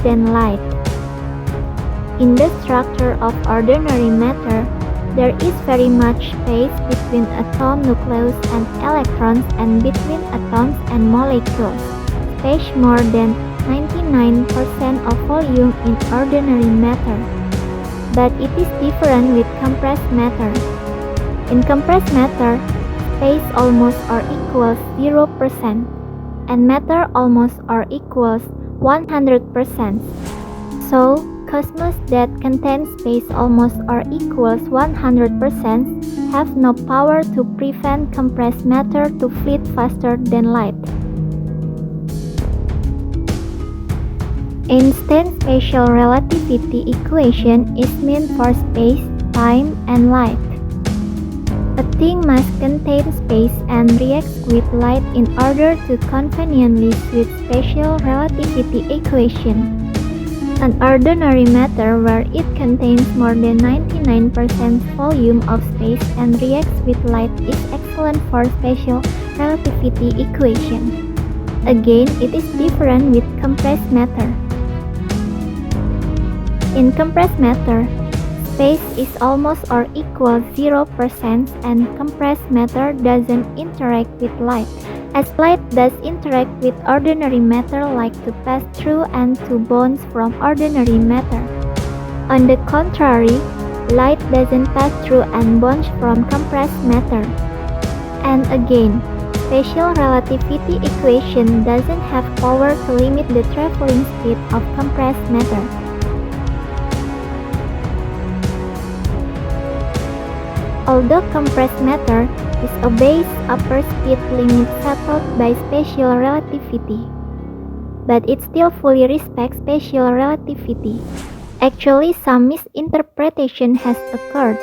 than light. In the structure of ordinary matter, there is very much space between atom nucleus and electrons and between atoms and molecules, space more than 99% of volume in ordinary matter. But it is different with compressed matter. In compressed matter, space almost or equals 0%, and matter almost or equals 100%. So, cosmos that contain space almost or equals 100% have no power to prevent compressed matter to flee faster than light. Einstein's special relativity equation is meant for space, time, and light. A thing must contain space and react with light in order to conveniently suit special relativity equation. An ordinary matter where it contains more than 99% volume of space and reacts with light is excellent for special relativity equation. Again, it is different with compressed matter. In compressed matter, space is almost or equal 0% and compressed matter doesn't interact with light, as light does interact with ordinary matter like to pass through and to bounce from ordinary matter. On the contrary, light doesn't pass through and bounce from compressed matter. And again, special relativity equation doesn't have power to limit the traveling speed of compressed matter. Although compressed matter disobeys upper speed limit settled by special relativity, but it still fully respects special relativity. Actually, some misinterpretation has occurred.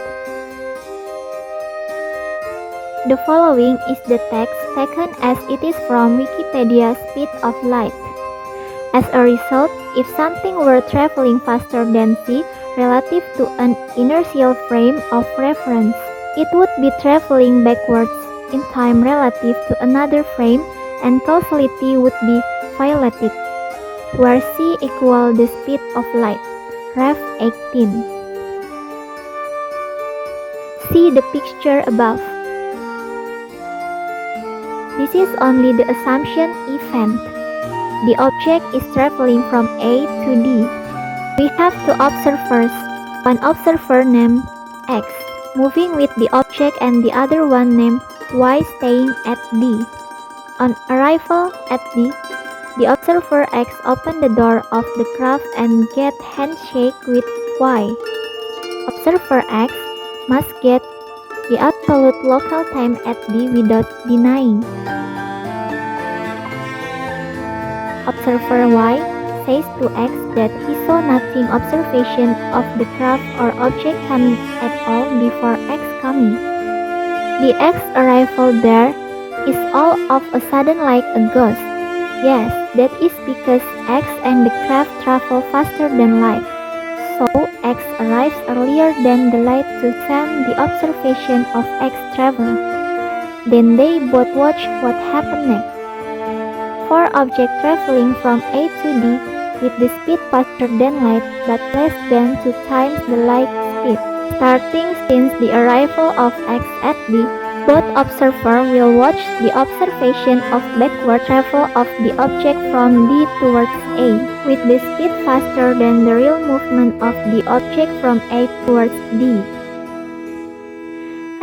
The following is the text taken as it is from Wikipedia speed of light. As a result, if something were traveling faster than c relative to an inertial frame of reference, it would be traveling backwards in time relative to another frame and causality would be violated, where c equal the speed of light. Ref 18. See the picture above. This is only the assumption event. The object is traveling from A to D. We have two observers, one observer named X, moving with the object and the other one named Y staying at D. On arrival at D, the observer X opened the door of the craft and get handshake with Y. Observer X must get the absolute local time at D without denying. Observer Y says to X that he saw nothing observation of the craft or object coming at all before X coming. The X arrival there is all of a sudden like a ghost. Yes, that is because X and the craft travel faster than light. So X arrives earlier than the light to send the observation of X travel. Then they both watch what happened next. For objects traveling from A to D with the speed faster than light but less than 2 times the light speed. Starting since the arrival of X at D, both observers will watch the observation of backward travel of the object from D towards A with the speed faster than the real movement of the object from A towards D.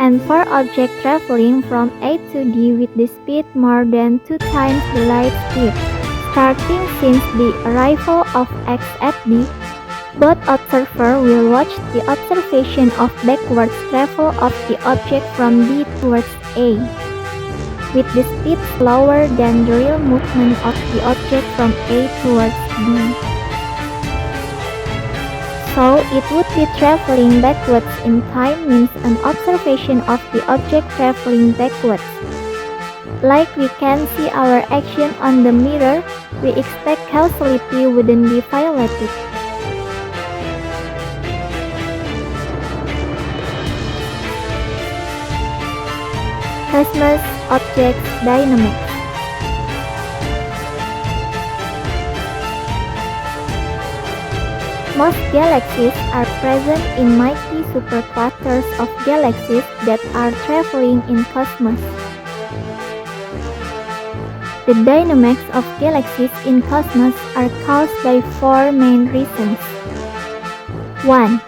And for object traveling from A to D with the speed more than 2 times the light speed, starting since the arrival of X at D, both observers will watch the observation of backwards travel of the object from D towards A, with the speed slower than the real movement of the object from A towards D. So, it would be traveling backwards in time means an observation of the object traveling backwards. Like we can see our action on the mirror, we expect causality wouldn't be violated. Cosmos Object Dynamics. Most galaxies are present in mighty superclusters of galaxies that are traveling in cosmos. The dynamics of galaxies in cosmos are caused by four main reasons. 1.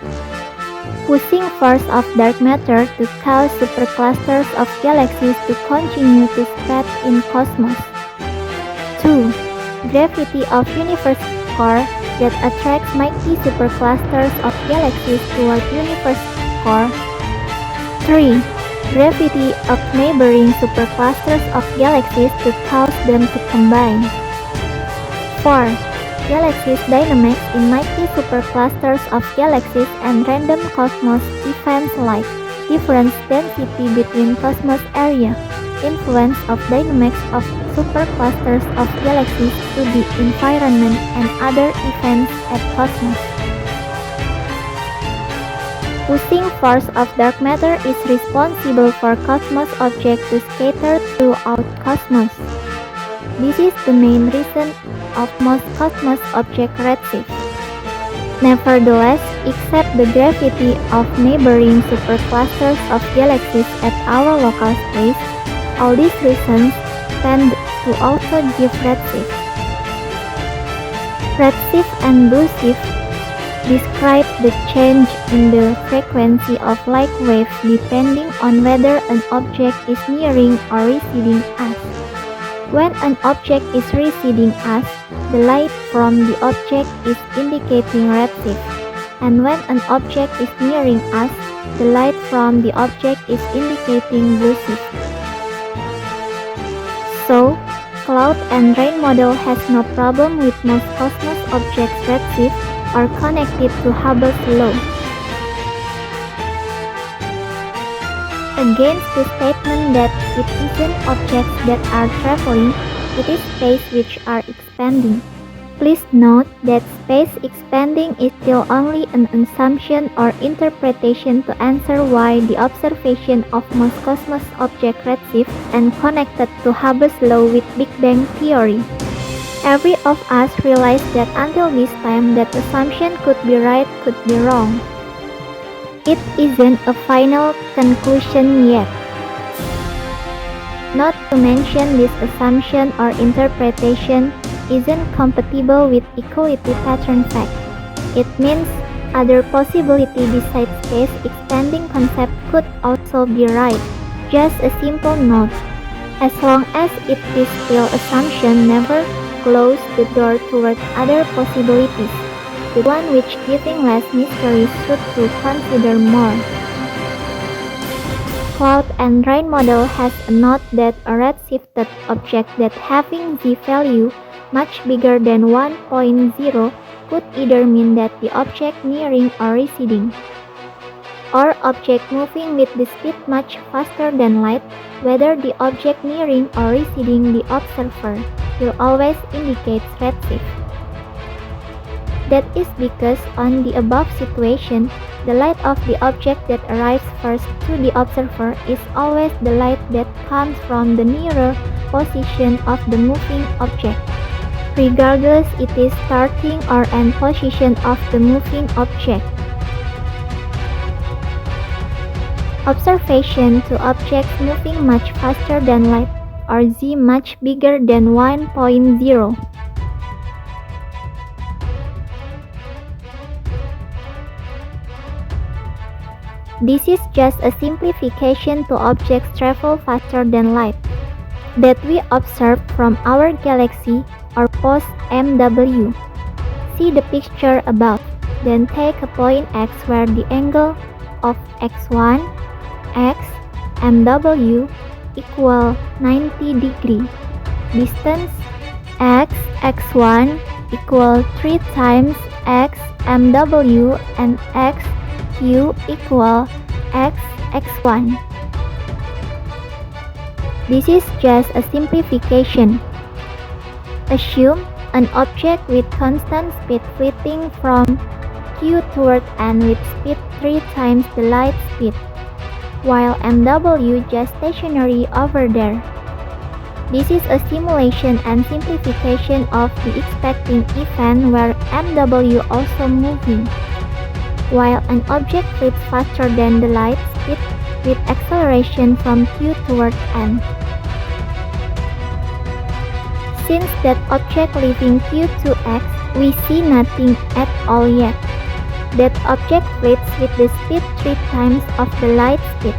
Pushing force of dark matter to cause superclusters of galaxies to continue to spread in cosmos. 2. Gravity of universe core that attracts mighty superclusters of galaxies toward universe core. 3. Gravity of neighboring superclusters of galaxies to cause them to combine. 4. Galaxies dynamics in mighty superclusters of galaxies and random cosmos events like difference density between cosmos area, influence of dynamics of superclusters of galaxies to the environment and other events at cosmos. Pushing force of dark matter is responsible for cosmos objects to scatter throughout cosmos. This is the main reason of most cosmos object redshift. Nevertheless, except the gravity of neighboring superclusters of galaxies at our local space, all these reasons tend to also give redshift. Redshift and blueshift describe the change in the frequency of light waves depending on whether an object is nearing or receding us. When an object is receding us, the light from the object is indicating redshift, and when an object is nearing us, the light from the object is indicating blueshift. So, cloud and rain model has no problem with most cosmos objects redshift or connected to Hubble's law. Against the statement that it isn't objects that are traveling, it is space which are expanding. Please note that space expanding is still only an assumption or interpretation to answer why the observation of most cosmos object redshift and connected to Hubble's law with Big Bang theory. Every of us realized that until this time that assumption could be right, could be wrong. It isn't a final conclusion yet. Not to mention this assumption or interpretation isn't compatible with equality pattern fact. It means other possibility besides space expanding concept could also be right. Just a simple note. As long as it is still assumption, never close the door towards other possibilities. The one which giving less mystery should to consider more. Cloud and rain model has a note that a redshifted object that having z value much bigger than 1.0 could either mean that the object nearing or receding, or object moving with the speed much faster than light. Whether the object nearing or receding the observer will always indicate redshift. That is because on the above situation, the light of the object that arrives first to the observer is always the light that comes from the nearer position of the moving object, regardless it is starting or end position of the moving object. Observation to objects moving much faster than light, or z much bigger than 1.0. This is just a simplification to objects travel faster than light that we observe from our galaxy or post MW. See the picture above, then take a point X where the angle of x1, x, MW equal 90 degree. Distance x, x1 equal 3 times x, MW and x, q equal x, x1. This is just a simplification. Assume an object with constant speed fleeting from Q toward N with speed 3 times the light speed, while MW just stationary over there. This is a simulation and simplification of the expecting event where MW also moving, while an object flips faster than the light speed with acceleration from Q toward N. Since that object leaving Q to X, we see nothing at all yet. That object flips with the speed 3 times of the light speed.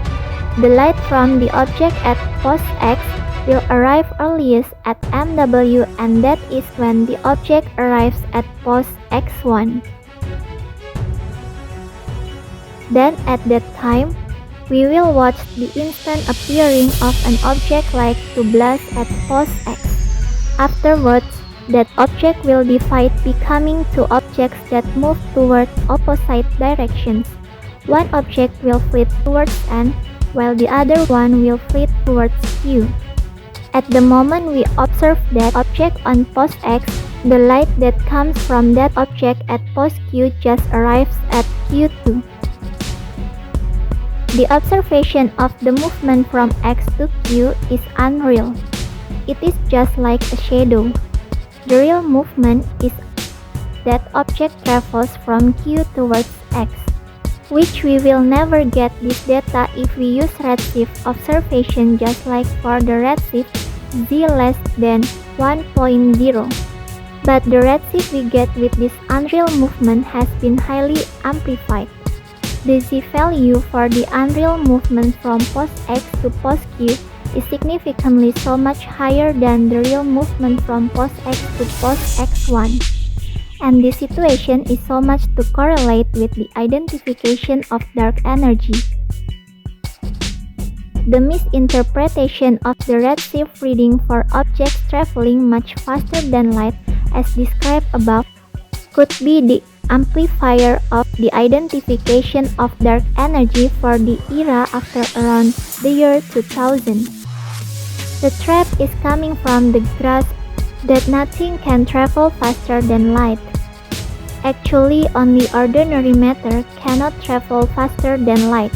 The light from the object at pos X will arrive earliest at MW, and that is when the object arrives at pos X1. Then at that time, we will watch the instant appearing of an object like to blast at pos X. Afterwards, that object will divide, becoming two objects that move toward opposite directions. One object will flit towards N, while the other one will flit towards Q. At the moment we observe that object on pos X, the light that comes from that object at pos Q just arrives at Q2. The observation of the movement from X to Q is unreal. It is just like a shadow. The real movement is that object travels from Q towards X, which we will never get this data if we use redshift observation, just like for the redshift Z less than 1.0. But the redshift we get with this unreal movement has been highly amplified. The Z value for the unreal movement from pos X to pos Q is significantly so much higher than the real movement from pos X to pos X1. And this situation is so much to correlate with the identification of dark energy. The misinterpretation of the redshift reading for objects traveling much faster than light, as described above, could be the amplifier of the identification of dark energy for the era after around the year 2000. The trap is coming from the grasp that nothing can travel faster than light. Actually, only ordinary matter cannot travel faster than light.